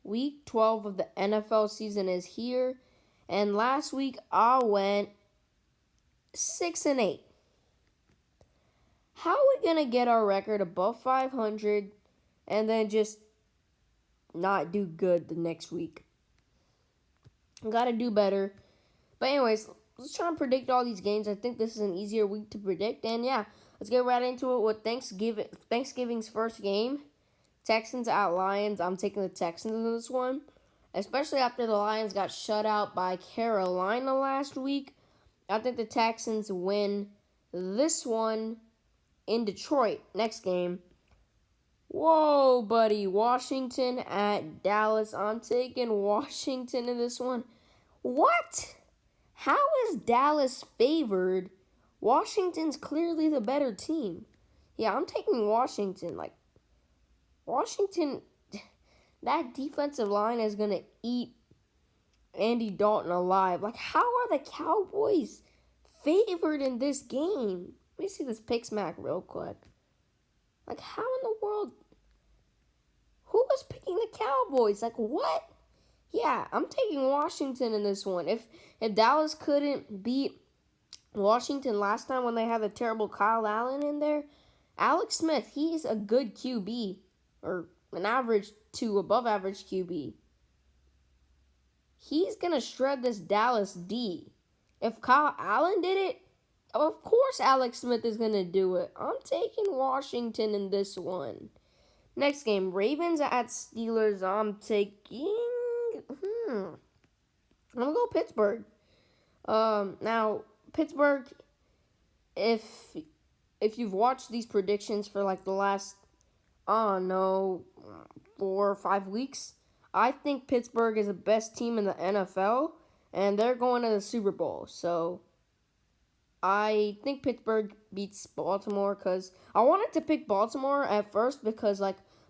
Week 12 of the NFL season is here, and last week I went 6-8. How are we gonna get our record above 500 and then just not do good the next week? Gotta do better. But anyways, let's try and predict all these games. I think this is an easier week to predict, and yeah, let's get right into it with Thanksgiving's first game. Texans at Lions. I'm taking the Texans in this one, especially after the Lions got shut out by Carolina last week. I think the Texans win this one in Detroit. Next game. Whoa, buddy. Washington at Dallas. I'm taking Washington in this one. What? How is Dallas favored? Washington's clearly the better team. Yeah, I'm taking Washington. Washington, that defensive line is going to eat Andy Dalton alive. How are the Cowboys favored in this game? Let me see this pick smack real quick. How in the world? Who was picking the Cowboys? What? Yeah, I'm taking Washington in this one. If Dallas couldn't beat Washington last time when they had the terrible Kyle Allen in there, Alex Smith, he's a good QB. Or an average to above average QB. He's going to shred this Dallas D. If Kyle Allen did it, of course Alex Smith is going to do it. I'm taking Washington in this one. Next game, Ravens at Steelers. I'm taking... I'm going to go Pittsburgh. Now, Pittsburgh, if you've watched these predictions for the last 4 or 5 weeks, I think Pittsburgh is the best team in the NFL, and they're going to the Super Bowl. So I think Pittsburgh beats Baltimore because I wanted to pick Baltimore at first because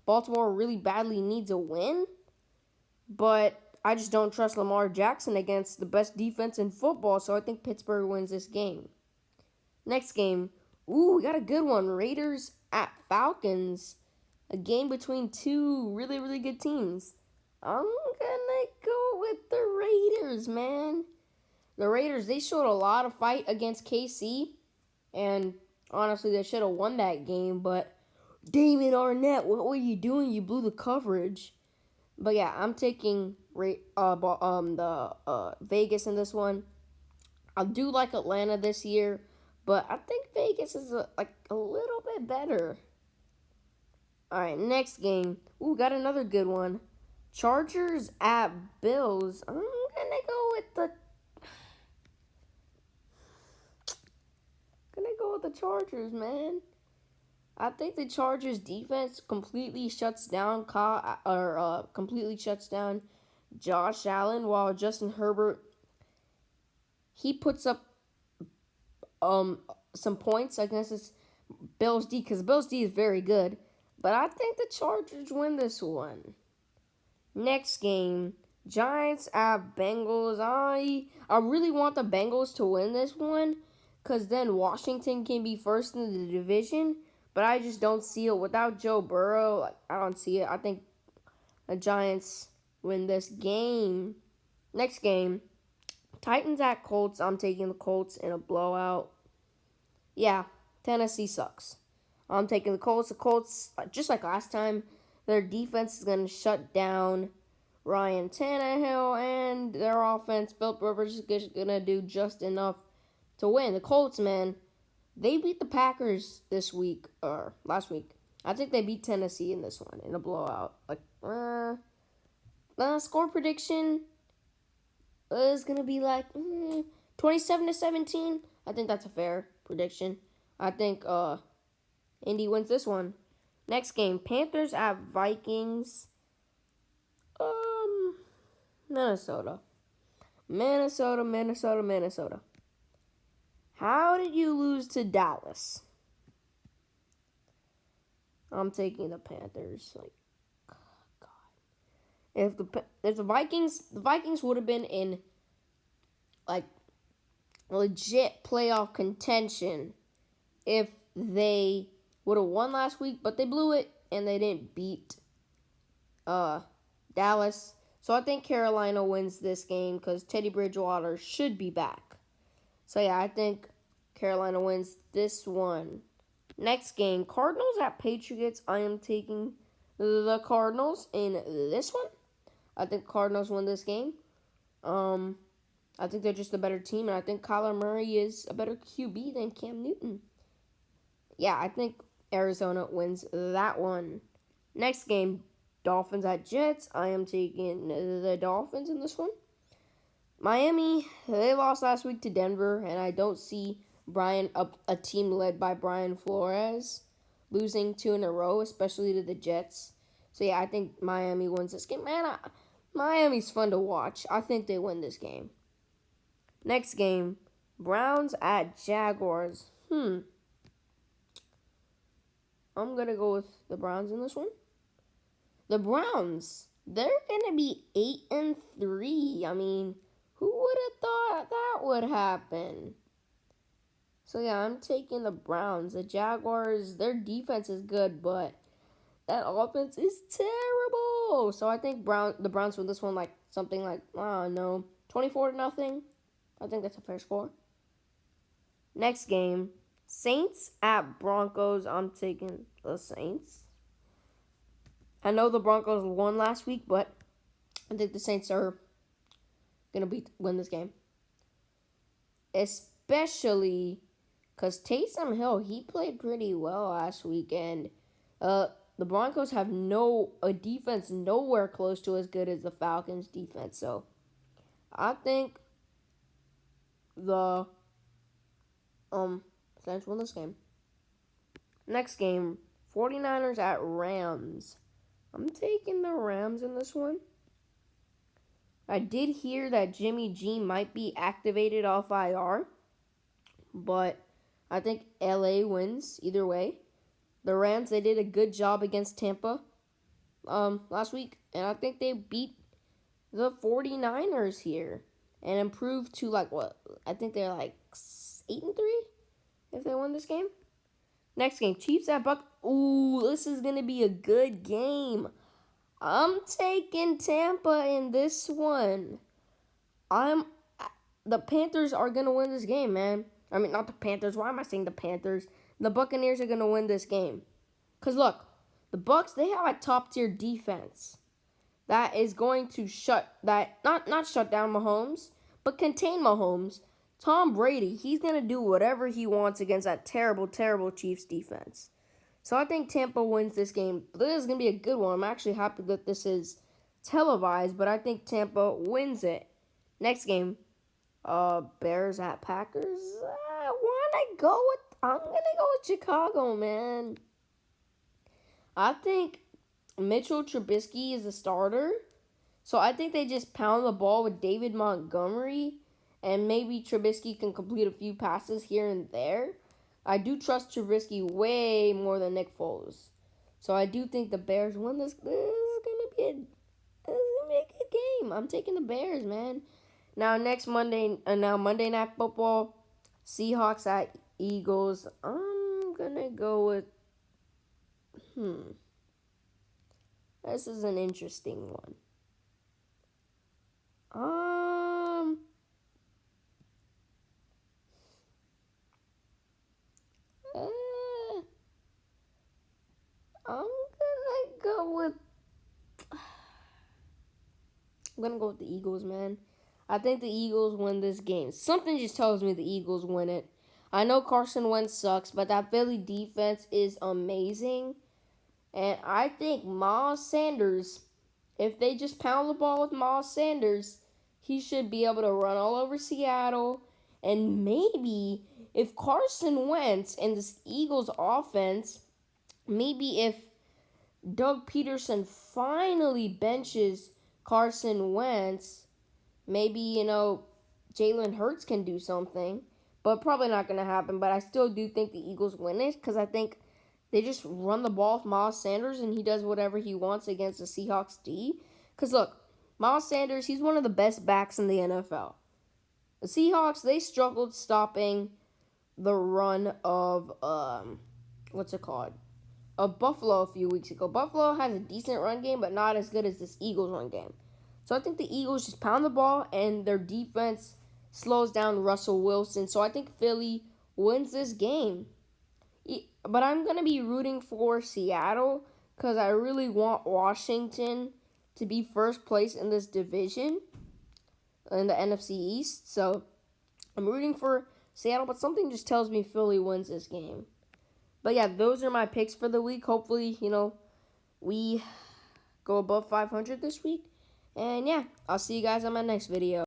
Baltimore really badly needs a win, but I just don't trust Lamar Jackson against the best defense in football, so I think Pittsburgh wins this game. Next game, we got a good one. Raiders at Falcons. A game between two really, really good teams. I'm gonna go with the Raiders, man. The Raiders, they showed a lot of fight against KC, and honestly, they should have won that game, but Damon Arnett, what were you doing? You blew the coverage. But yeah, I'm taking Vegas in this one. I do like Atlanta this year, but I think Vegas is a little bit better. All right, next game. Got another good one. Chargers at Bills. I'm gonna go with the Chargers, man. I think the Chargers defense completely shuts down Josh Allen, while Justin Herbert, he puts up some points against this Bills D, because Bills D is very good. But I think the Chargers win this one. Next game, Giants at Bengals. I really want the Bengals to win this one, because then Washington can be first in the division. But I just don't see it. Without Joe Burrow, I don't see it. I think the Giants win this game. Next game, Titans at Colts. I'm taking the Colts in a blowout. Yeah, Tennessee sucks. I'm taking the Colts. The Colts, just like last time, their defense is going to shut down Ryan Tannehill, and their offense, Philip Rivers, is going to do just enough to win. The Colts, man, they beat the Packers this week, or last week. I think they beat Tennessee in this one, in a blowout. Score prediction is going to be 27-17. I think that's a fair prediction. I think Indy wins this one. Next game, Panthers at Vikings. Minnesota. How did you lose to Dallas? I'm taking the Panthers. God. If the Vikings would have been in legit playoff contention if they would have won last week, but they blew it and they didn't beat Dallas. So I think Carolina wins this game because Teddy Bridgewater should be back. So yeah, I think Carolina wins this one. Next game, Cardinals at Patriots. I am taking the Cardinals in this one. I think Cardinals win this game. I think they're just a better team, and I think Kyler Murray is a better QB than Cam Newton. Yeah, I think Arizona wins that one. Next game, Dolphins at Jets. I am taking the Dolphins in this one. Miami, they lost last week to Denver, and I don't see a team led by Brian Flores, losing 2 in a row, especially to the Jets. So yeah, I think Miami wins this game. Man, Miami's fun to watch. I think they win this game. Next game, Browns at Jaguars. I'm gonna go with the Browns in this one. The Browns, they're gonna be 8-3. I mean, who would have thought that would happen? So yeah, I'm taking the Browns. The Jaguars, their defense is good, but that offense is terrible. So I think the Browns win this one like something like, I don't know, 24-0. I think that's a fair score. Next game, Saints at Broncos. I'm taking the Saints. I know the Broncos won last week, but I think the Saints are going to win this game. Especially because Taysom Hill, he played pretty well last week, and the Broncos have a defense nowhere close to as good as the Falcons' defense. So I think the Saints win this game. Next game, 49ers at Rams. I'm taking the Rams in this one. I did hear that Jimmy G might be activated off IR, but I think LA wins either way. The Rams, they did a good job against Tampa last week, and I think they beat the 49ers here and improved to I think they're like 8-3 if they win this game. Next game, Chiefs at Buck. Ooh, this is going to be a good game. I'm taking Tampa in this one. The Panthers are going to win this game, man. I mean, not the Panthers. Why am I saying the Panthers? The Buccaneers are going to win this game. Because look, the Bucks, they have a top-tier defense that is going to not shut down Mahomes, but contain Mahomes. Tom Brady, he's going to do whatever he wants against that terrible, terrible Chiefs defense. So I think Tampa wins this game. This is going to be a good one. I'm actually happy that this is televised, but I think Tampa wins it. Next game, Bears at Packers. I'm going to go with Chicago, man. I think Mitchell Trubisky is the starter. So I think they just pound the ball with David Montgomery, and maybe Trubisky can complete a few passes here and there. I do trust Trubisky way more than Nick Foles. So I do think the Bears win this. This is gonna be a good game. I'm taking the Bears, man. Now Monday Night Football, Seahawks at Eagles. I'm gonna go with this is an interesting one. I'm gonna go with the Eagles, man. I think the Eagles win this game. Something just tells me the Eagles win it. I know Carson Wentz sucks, but that Philly defense is amazing. And I think Miles Sanders, if they just pound the ball with Miles Sanders, he should be able to run all over Seattle. And maybe if Carson Wentz and this Eagles offense, maybe if Doug Peterson finally benches Carson Wentz, maybe, Jalen Hurts can do something. But probably not going to happen. But I still do think the Eagles win it because I think they just run the ball with Miles Sanders and he does whatever he wants against the Seahawks D. Because look, Miles Sanders, he's one of the best backs in the NFL. The Seahawks, they struggled stopping the run of, of Buffalo a few weeks ago. Buffalo has a decent run game, but not as good as this Eagles run game. So I think the Eagles just pound the ball, and their defense slows down Russell Wilson. So I think Philly wins this game. But I'm going to be rooting for Seattle because I really want Washington to be first place in this division in the NFC East. So I'm rooting for Seattle, but something just tells me Philly wins this game. But yeah, those are my picks for the week. Hopefully, we go above 500 this week. And yeah, I'll see you guys on my next video.